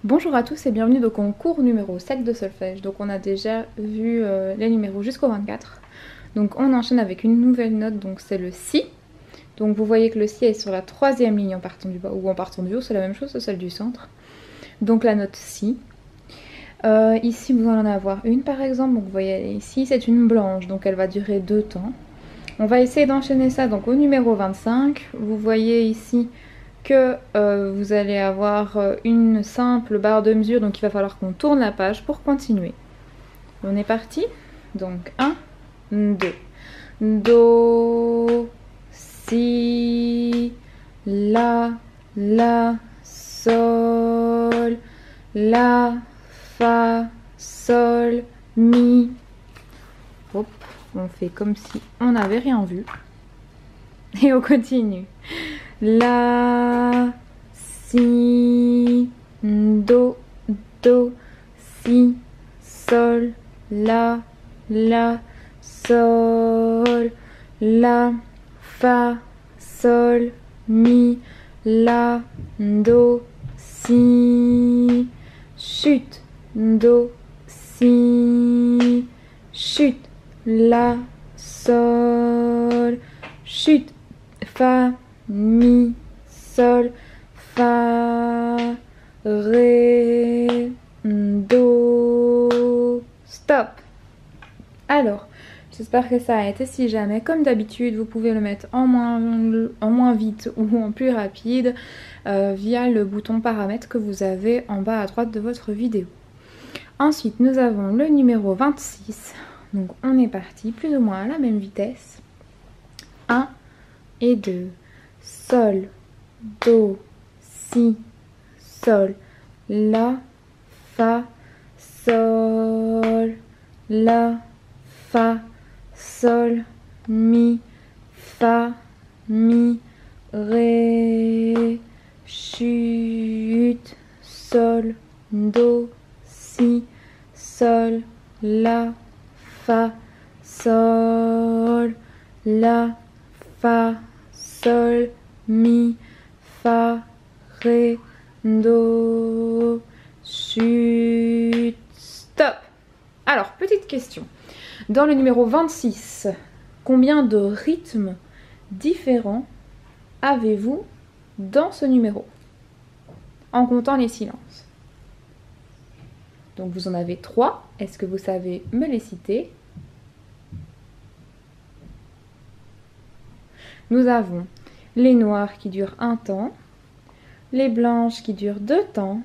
Bonjour à tous et bienvenue donc en cours numéro 7 de solfège. Donc on a déjà vu les numéros jusqu'au 24. Donc on enchaîne avec une nouvelle note, donc c'est le Si. Donc vous voyez que le Si est sur la troisième ligne en partant du bas ou en partant du haut, c'est la même chose, c'est celle du centre. Donc la note Si. Ici vous allez en avoir une par exemple, donc vous voyez ici c'est une blanche, donc elle va durer 2 temps. On va essayer d'enchaîner ça donc au numéro 25. Vous voyez ici que vous allez avoir une simple barre de mesure, donc il va falloir qu'on tourne la page pour continuer. On est parti. Donc 1, 2. Do, si, la, sol, la, fa, sol, mi. Hop, on fait comme si on n'avait rien vu. Et on continue. La, si, do, si, sol, la, sol, la, fa, sol, mi, la, do, si, chute, do, si, chute, la, sol, chute, fa, mi, sol, fa, ré, do, stop. Alors, j'espère que ça a été. Si jamais, comme d'habitude, vous pouvez le mettre en moins vite ou en plus rapide via le bouton paramètres que vous avez en bas à droite de votre vidéo. Ensuite, nous avons le numéro 26. Donc, on est parti plus ou moins à la même vitesse. 1 et 2. Sol, do, si, sol, la, fa, sol, la, fa, sol, mi, ré, chute, sol, do, si, sol, la, fa, sol, la, fa, sol, mi, fa, ré, do, chute, stop. Alors, petite question. Dans le numéro 26, combien de rythmes différents avez-vous dans ce numéro? En comptant les silences. Donc vous en avez 3. Est-ce que vous savez me les citer? Nous avons les noirs qui durent 1 temps, les blanches qui durent 2 temps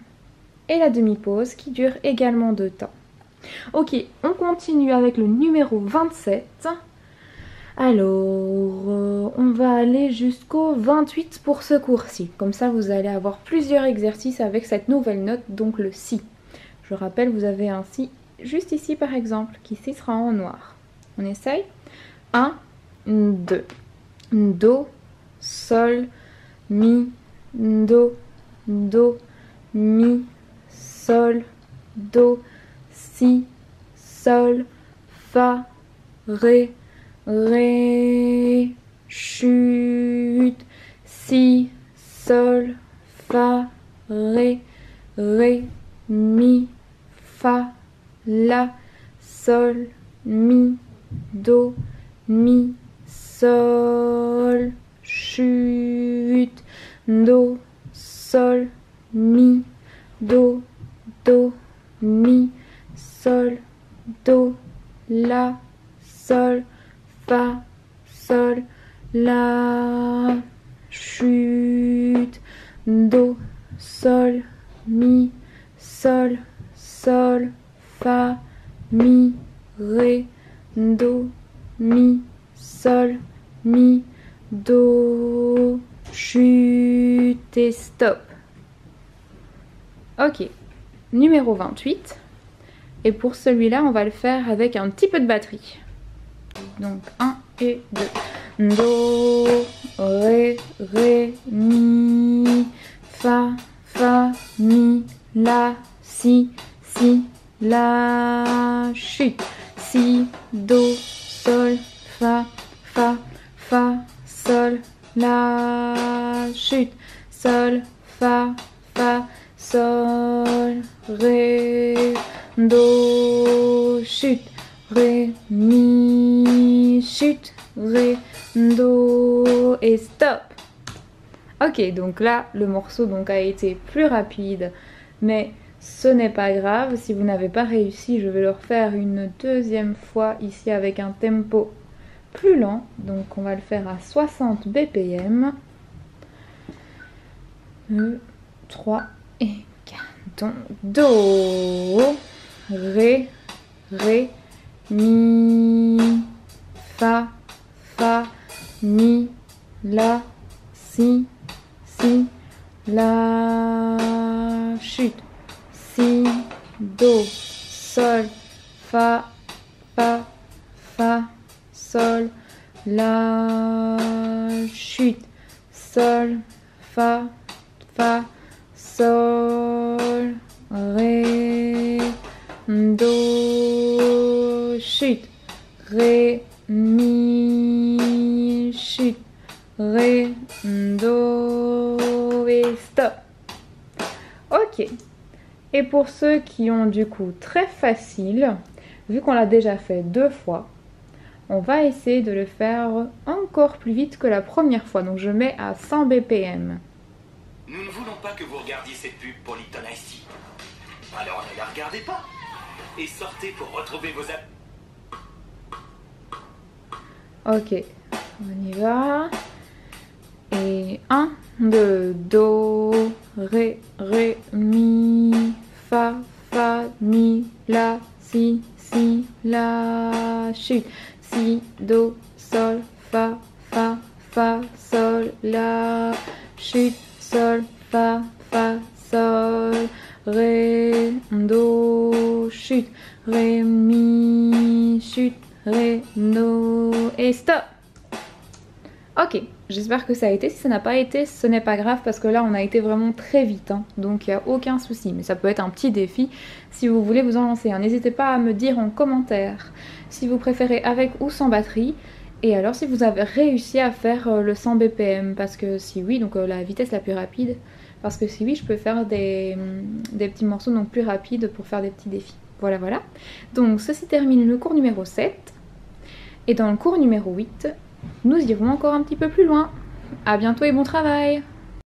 et la demi-pause qui dure également 2 temps. Ok, on continue avec le numéro 27. Alors, on va aller jusqu'au 28 pour ce cours-ci. Comme ça, vous allez avoir plusieurs exercices avec cette nouvelle note, donc le Si. Je rappelle, vous avez un Si juste ici par exemple, qui ici sera en noir. On essaye. 1, 2. Do, sol, mi, do, mi, sol, do, si, sol, fa, ré, chute, si, sol, fa, ré, mi, fa, la, sol, mi, do, mi, sol, chute, do, sol, mi, do, mi, sol, do, la, sol, fa, sol, la, chute, do, sol, mi, sol, fa, mi, ré, do, mi, sol, mi, do, chute et stop. Ok, numéro 28. Et pour celui-là, on va le faire avec un petit peu de batterie. Donc 1 et 2. Do, ré, mi, fa, mi, la, si, la, chute. Si, do, sol, fa, sol, la, chute, sol, fa, sol, ré, do, chute, ré, mi, chute, ré, do et stop. Ok, donc là, le morceau donc, a été plus rapide, mais ce n'est pas grave. Si vous n'avez pas réussi, je vais le refaire une deuxième fois ici avec un tempo plus lent. Donc on va le faire à 60 BPM. 2, 3 et 4. Donc do, ré, ré, mi, fa, mi, la, si, la, chute, si, do, sol, fa, sol, la, chute, sol, fa, sol, ré, do, chute, ré, mi, chute, ré, do et stop. Ok. Et pour ceux qui ont du coup très facile, vu qu'on l'a déjà fait 2 fois, on va essayer de le faire encore plus vite que la première fois. Donc je mets à 100 BPM. Nous ne voulons pas que vous regardiez cette pub pour Lipton Ice Tea. Alors ne la regardez pas. Et sortez pour retrouver vos amis. Ok, on y va. Et 1, 2, do, ré, mi, fa, mi, la, si, la, chute, si, do, sol, fa, sol, la, chute, sol, fa, sol, ré, do, chute, ré, mi, chute, ré, do et stop. Ok, j'espère que ça a été. Si ça n'a pas été, ce n'est pas grave parce que là on a été vraiment très vite, hein, donc il n'y a aucun souci. Mais ça peut être un petit défi si vous voulez vous en lancer. N'hésitez pas à me dire en commentaire si vous préférez avec ou sans batterie. Et alors si vous avez réussi à faire le 100 BPM, parce que si oui, donc la vitesse la plus rapide. Parce que si oui, je peux faire des petits morceaux donc plus rapides pour faire des petits défis. Voilà, voilà. Donc ceci termine le cours numéro 7. Et dans le cours numéro 8, nous irons encore un petit peu plus loin. À bientôt et bon travail!